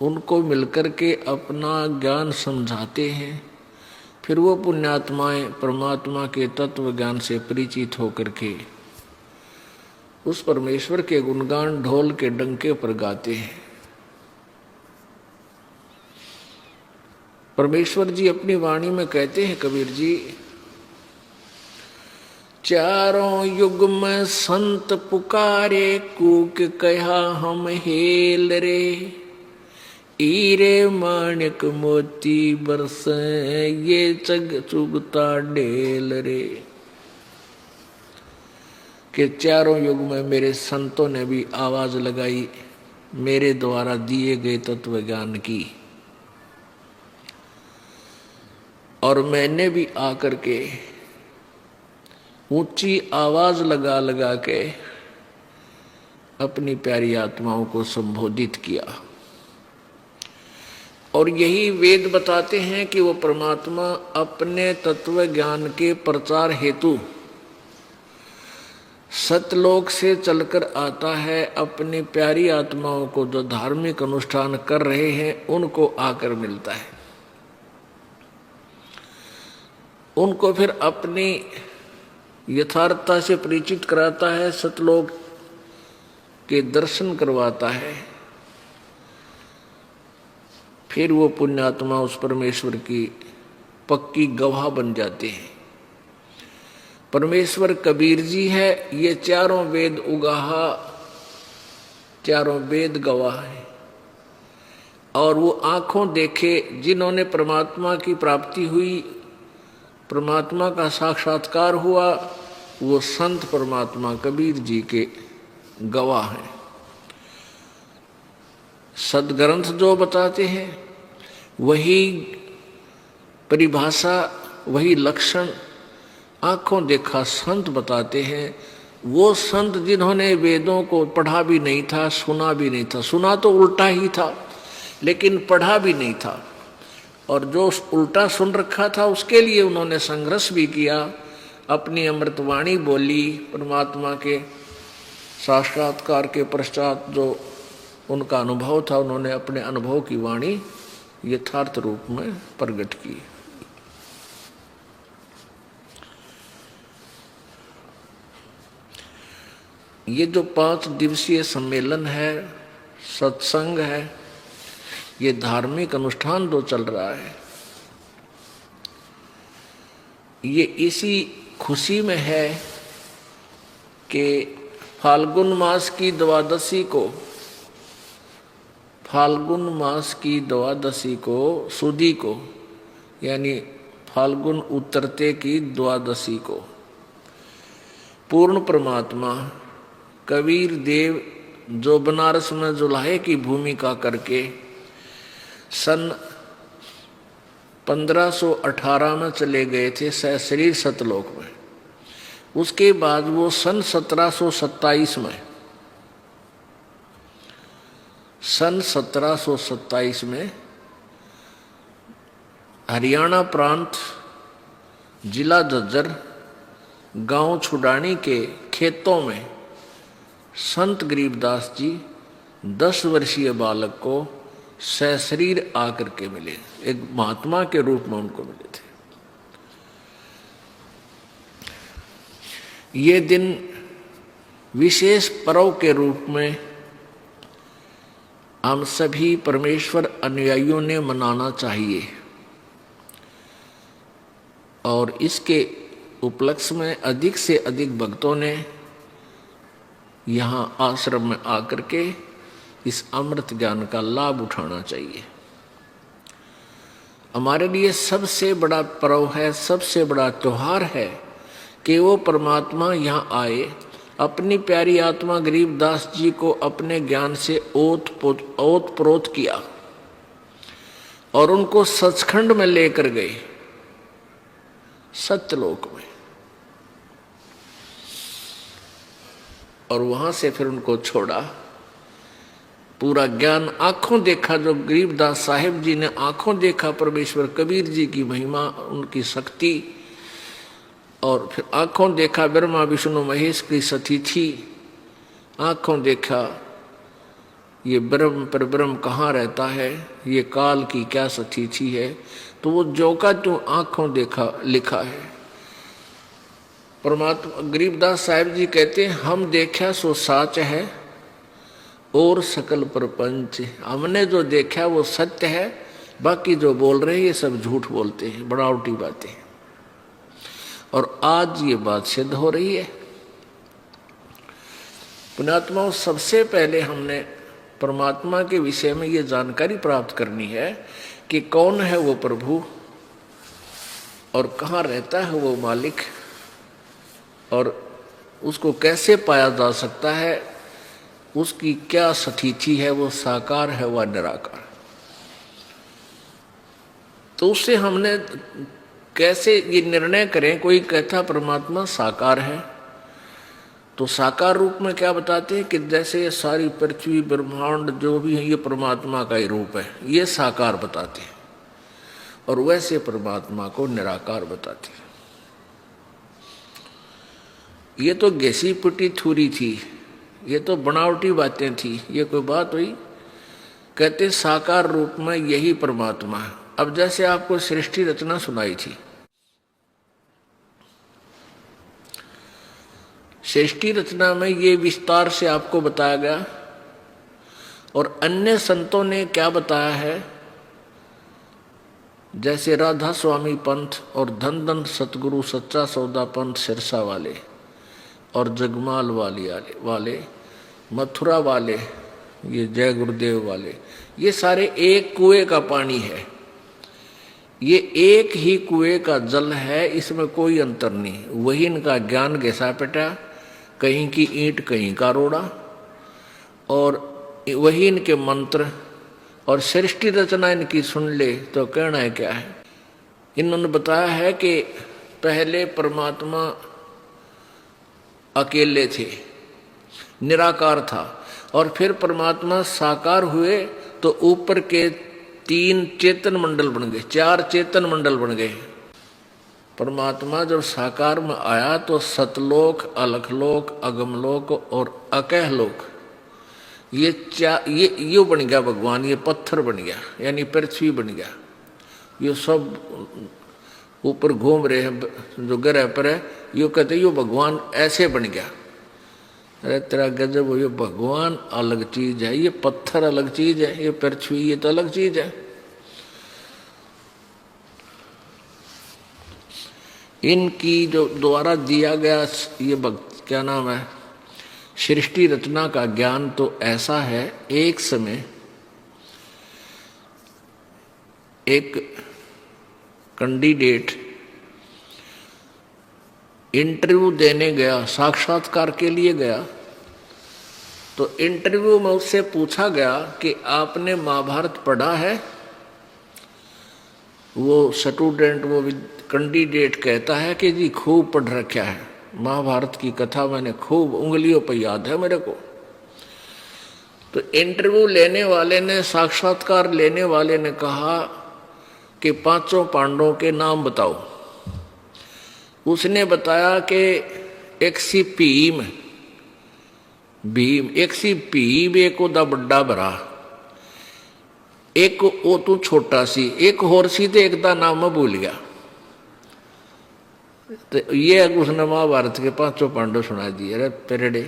Speaker 1: उनको मिलकर के अपना ज्ञान समझाते हैं। फिर वो पुण्यात्माएं परमात्मा के तत्व ज्ञान से परिचित होकर के उस परमेश्वर के गुणगान ढोल के डंके पर गाते हैं। परमेश्वर जी अपनी वाणी में कहते हैं, कबीर जी, चारों युग में संत पुकारे, कूक कहा हम हेल रे, हीरे माणिक मोती बरसे, ये चग चुगता ढेल रे। कि चारों युग में मेरे संतों ने भी आवाज लगाई मेरे द्वारा दिए गए तत्व ज्ञान की, और मैंने भी आकर के ऊंची आवाज लगा लगा के अपनी प्यारी आत्माओं को संबोधित किया। और यही वेद बताते हैं कि वो परमात्मा अपने तत्व ज्ञान के प्रचार हेतु सतलोक से चलकर आता है। अपनी प्यारी आत्माओं को जो धार्मिक अनुष्ठान कर रहे हैं उनको आकर मिलता है, उनको फिर अपनी यथार्थता से परिचित कराता है, सतलोक के दर्शन करवाता है। फिर वो पुण्यात्मा उस परमेश्वर की पक्की गवाह बन जाते हैं। परमेश्वर कबीर जी है, ये चारों वेद उगाहा, चारों वेद गवाह है। और वो आंखों देखे जिन्होंने परमात्मा की प्राप्ति हुई, परमात्मा का साक्षात्कार हुआ, वो संत परमात्मा कबीर जी के गवाह हैं। सदग्रंथ जो बताते हैं वही परिभाषा, वही लक्षण आंखों देखा संत बताते हैं। वो संत जिन्होंने वेदों को पढ़ा भी नहीं था, सुना भी नहीं था, सुना तो उल्टा ही था लेकिन पढ़ा भी नहीं था, और जो उल्टा सुन रखा था उसके लिए उन्होंने संघर्ष भी किया, अपनी अमृतवाणी बोली। परमात्मा के साक्षात्कार के पश्चात जो उनका अनुभव था, उन्होंने अपने अनुभव की वाणी यथार्थ रूप में प्रकट की। ये जो 5 दिवसीय सम्मेलन है, सत्संग है, ये धार्मिक अनुष्ठान जो चल रहा है, ये इसी खुशी में है कि फाल्गुन मास की द्वादशी को, फाल्गुन मास की द्वादशी को, सुदी को, यानी फाल्गुन उतरते की द्वादशी को, पूर्ण परमात्मा कबीर देव जो बनारस में जुलाहे की भूमिका करके सन 1518 में चले गए थे सशरीर सतलोक में, उसके बाद वो सन 1727 में हरियाणा प्रांत, जिला झज्जर, गांव छुडानी के खेतों में संत गरीबदास जी 10 वर्षीय बालक को सशरीर आकर के मिले, एक महात्मा के रूप में उनको मिले थे। ये दिन विशेष पर्व के रूप में हम सभी परमेश्वर अनुयायियों ने मनाना चाहिए, और इसके उपलक्ष्य में अधिक से अधिक भक्तों ने यहाँ आश्रम में आकर के इस अमृत ज्ञान का लाभ उठाना चाहिए। हमारे लिए सबसे बड़ा पर्व है, सबसे बड़ा त्योहार है कि वो परमात्मा यहाँ आए, अपनी प्यारी आत्मा गरीबदास जी को अपने ज्ञान से ओत प्रोत किया और उनको सचखंड में लेकर गए, सत्यलोक में, और वहां से फिर उनको छोड़ा। पूरा ज्ञान आंखों देखा, जो गरीबदास साहिब जी ने आंखों देखा परमेश्वर कबीर जी की महिमा, उनकी शक्ति, और फिर आंखों देखा ब्रह्मा विष्णु महेश की सतिथि, आंखों देखा ये ब्रह्म पर ब्रह्म कहाँ रहता है, ये काल की क्या सतिथि है। तो वो जो का जो आंखों देखा लिखा है। परमात्मा गरीबदास साहिब जी कहते हैं, हम देखा सो साच है और सकल प्रपंच, हमने जो देखा वो सत्य है, बाकी जो बोल रहे हैं ये सब झूठ बोलते हैं, बनावटी बातें। और आज ये बात सिद्ध हो रही है। पुण्यात्माओं, सबसे पहले हमने परमात्मा के विषय में ये जानकारी प्राप्त करनी है कि कौन है वो प्रभु और कहाँ रहता है वो मालिक, और उसको कैसे पाया जा सकता है, उसकी क्या स्थिति है, वो साकार है व निराकार। तो उससे हमने कैसे ये निर्णय करें। कोई कहता परमात्मा साकार है, तो साकार रूप में क्या बताते हैं कि जैसे ये सारी पृथ्वी ब्रह्मांड जो भी है ये परमात्मा का ही रूप है, ये साकार बताते हैं, और वैसे परमात्मा को निराकार बताते हैं। ये तो घिसी पिटी थूरी थी, ये तो बनावटी बातें थी, ये कोई बात हुई। कहते साकार रूप में यही परमात्मा है। अब जैसे आपको सृष्टि रचना सुनाई थी, सृष्टि रचना में ये विस्तार से आपको बताया गया, और अन्य संतों ने क्या बताया है, जैसे राधा स्वामी पंथ और धन धन सतगुरु सच्चा सौदा पंथ सिरसा वाले और जगमाल वाले मथुरा वाले, ये जय गुरुदेव वाले, ये सारे एक कुएं का पानी है, ये एक ही कुएं का जल है, इसमें कोई अंतर नहीं। वही इनका ज्ञान घिसा पिटा, कहीं की ईंट कहीं का रोड़ा, और वही इनके मंत्र और सृष्टि रचना इनकी सुन ले तो कहना है क्या है। इन्होंने बताया है कि पहले परमात्मा अकेले थे, निराकार था, और फिर परमात्मा साकार हुए तो ऊपर के 3 चेतन मंडल बन गए, 4 चेतन मंडल बन गए। परमात्मा जब साकार में आया तो सतलोक, अलखलोक, अगमलोक और अकहलोक, ये यो बन गया भगवान, ये पत्थर बन गया, यानी पृथ्वी बन गया। ये सब ऊपर घूम रहे हैं जो ग्रह पर है, यो कहते यो भगवान ऐसे बन गया। अरे तेरा गजब, ये भगवान अलग चीज है, ये पत्थर अलग चीज है, ये पृथ्वी ये तो अलग चीज है। इनकी जो द्वारा दिया गया ये क्या नाम है, सृष्टि रचना का ज्ञान तो ऐसा है। एक समय एक कैंडिडेट इंटरव्यू देने गया, साक्षात्कार के लिए गया, तो इंटरव्यू में उससे पूछा गया कि आपने महाभारत पढ़ा है। वो स्टूडेंट, वो कैंडिडेट कहता है कि जी खूब पढ़ रखा है, महाभारत की कथा मैंने खूब उंगलियों पर याद है मेरे को। तो इंटरव्यू लेने वाले ने, साक्षात्कार लेने वाले ने कहा कि 5 पांडवों के नाम बताओ। उसने बताया कि एक सी भीम, एक सी भीम, एक ओदा बड़ा भरा, एक ओ तू छोटा सी, एक होर सी, तो एक दा नाम मैं भूल गया। तो ये उसने महाभारत के 5 पांडव सुना दिए। अरे पेरेडे,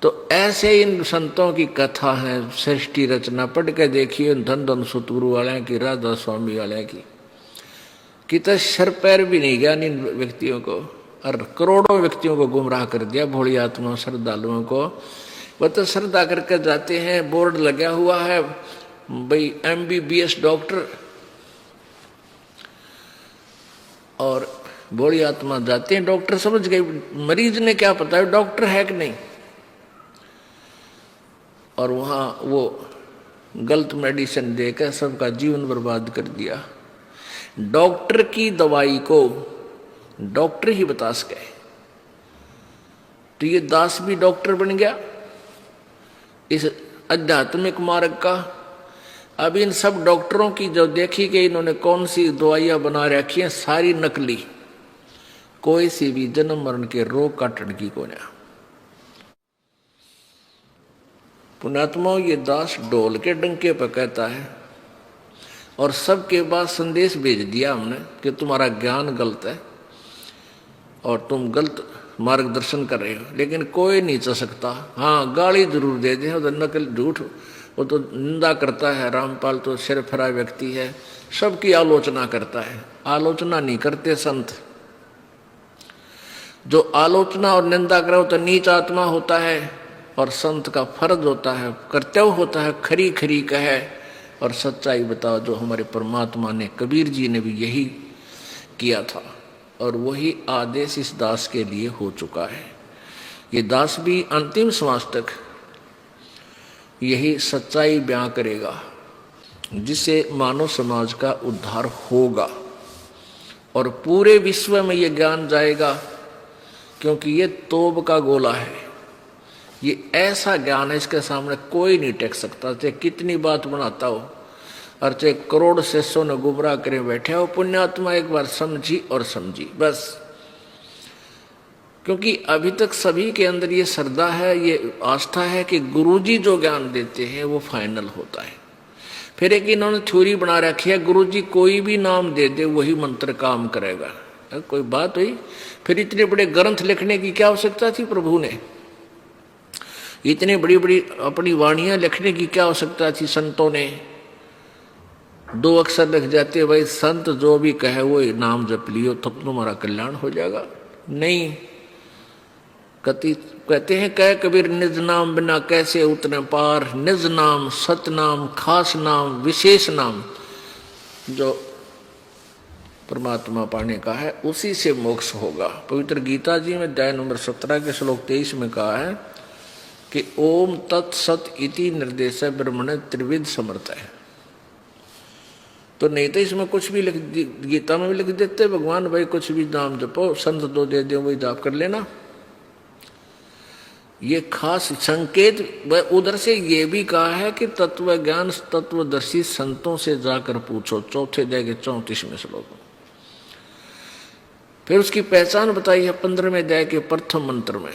Speaker 1: तो ऐसे इन संतों की कथा है, सृष्टि रचना पढ़ के देखिए, धन धन सतगुरु वाले की, राधा स्वामी वाले की, कितना सर पैर भी नहीं गया इन व्यक्तियों को, और करोड़ों व्यक्तियों को गुमराह कर दिया, भोली आत्मा श्रद्धालुओं को। वह तो श्रद्धा करके जाते हैं, बोर्ड लगा हुआ है भाई MBBS डॉक्टर, और बूढ़ी आत्मा जाते हैं, डॉक्टर समझ गए, मरीज ने क्या पता है डॉक्टर है कि नहीं, और वहां वो गलत मेडिसिन देकर सबका जीवन बर्बाद कर दिया। डॉक्टर की दवाई को डॉक्टर ही बता सके, तो ये दास भी डॉक्टर बन गया इस आध्यात्मिक मार्ग का। अब इन सब डॉक्टरों की जो देखी कि इन्होंने कौन सी दवाइयां बना रखी हैं, सारी नकली, कोई सी भी जन्म मरण के रोग काटने की को ना। पुण्यात्माओं, ये दास ढोल के डंके पर कहता है और सबके बाद संदेश भेज दिया हमने कि तुम्हारा ज्ञान गलत है और तुम गलत मार्गदर्शन कर रहे हो, लेकिन कोई नहीं चल सकता। हाँ, गाली जरूर दे दे, उधर नकल झूठ, वो तो निंदा करता है। रामपाल तो सिरफरा व्यक्ति है, सबकी आलोचना करता है, आलोचना नहीं करते संत। जो आलोचना और निंदा करे वो तो नीच आत्मा होता है, और संत का फर्ज होता है, कर्तव्य होता है, खरी खरी कहे और सच्चाई बताओ। जो हमारे परमात्मा ने, कबीर जी ने भी यही किया था, और वही आदेश इस दास के लिए हो चुका है। ये दास भी अंतिम श्वास तक यही सच्चाई बयां करेगा, जिससे मानव समाज का उद्धार होगा और पूरे विश्व में ये ज्ञान जाएगा, क्योंकि ये तोब का गोला है। ये ऐसा ज्ञान है, इसके सामने कोई नहीं टेक सकता, चाहे कितनी बात बनाता हो और चाहे करोड़ शिष्यों ने गुमराह करे बैठे हो। पुण्यात्मा एक बार समझी और समझी बस, क्योंकि अभी तक सभी के अंदर ये श्रद्धा है, ये आस्था है कि गुरुजी जो ज्ञान देते हैं वो फाइनल होता है। फिर एक इन्होंने थ्योरी बना रखी है, गुरुजी कोई भी नाम दे दे वही मंत्र काम करेगा। कोई बात हुई? फिर इतने बड़े ग्रंथ लिखने की क्या आवश्यकता थी प्रभु ने? इतनी बड़ी बड़ी अपनी वाणियां लिखने की क्या आवश्यकता थी संतों ने? 2 अक्षर लिख जाते, भाई संत जो भी कहे वो नाम जप लियो तब तो तुम्हारा कल्याण हो जाएगा। नहीं, कहते हैं कह कबीर निज नाम बिना कैसे उतने पार, निज नाम सतनाम खास नाम विशेष नाम, जो परमात्मा पाने का है उसी से मोक्ष होगा। पवित्र गीता जी में अध्याय नंबर 17 के श्लोक 23 में कहा है कि ओम तत्सत इति निर्देश ब्रह्मण त्रिविध समर्थ है। तो नहीं तो इसमें कुछ भी लिख, गीता में भी लिख देते भगवान भाई कुछ भी नाम जपो, संत दो दे दे वही जाप कर लेना। ये खास संकेत उधर से ये भी कहा है कि तत्व ज्ञान तत्वदर्शी संतों से जाकर पूछो, चौथे अध्याय के 34वें श्लोक। फिर उसकी पहचान बताई है 15वें अध्याय के प्रथम मंत्र में,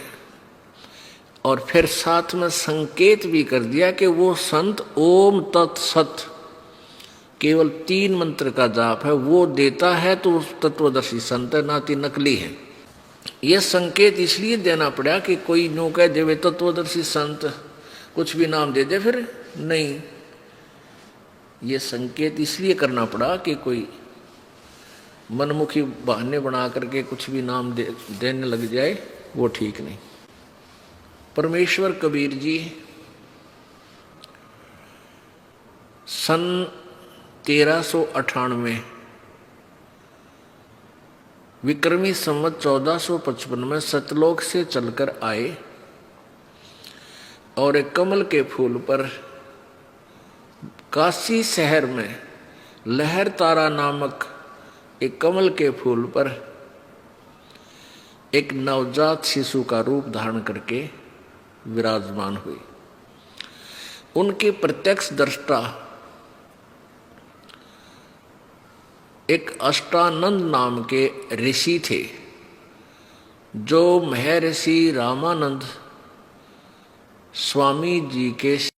Speaker 1: और फिर साथ में संकेत भी कर दिया कि वो संत ओम तत्सत केवल 3 मंत्र का जाप है वो देता है, तो उस तत्वदर्शी संत है, नाती नकली है। यह संकेत इसलिए देना पड़ा कि कोई नो कह देवे तत्वदर्शी संत कुछ भी नाम दे दे, फिर नहीं, ये संकेत इसलिए करना पड़ा कि कोई मनमुखी बहाने बना करके कुछ भी नाम देने लग जाए, वो ठीक नहीं। परमेश्वर कबीर जी सन 1398 विक्रमी संवत 1455 में सतलोक से चलकर आए और एक कमल के फूल पर काशी शहर में लहर तारा नामक एक कमल के फूल पर एक नवजात शिशु का रूप धारण करके विराजमान हुई। उनके प्रत्यक्ष दृष्टा एक अष्टानंद नाम के ऋषि थे, जो महर्षि रामानंद स्वामी जी के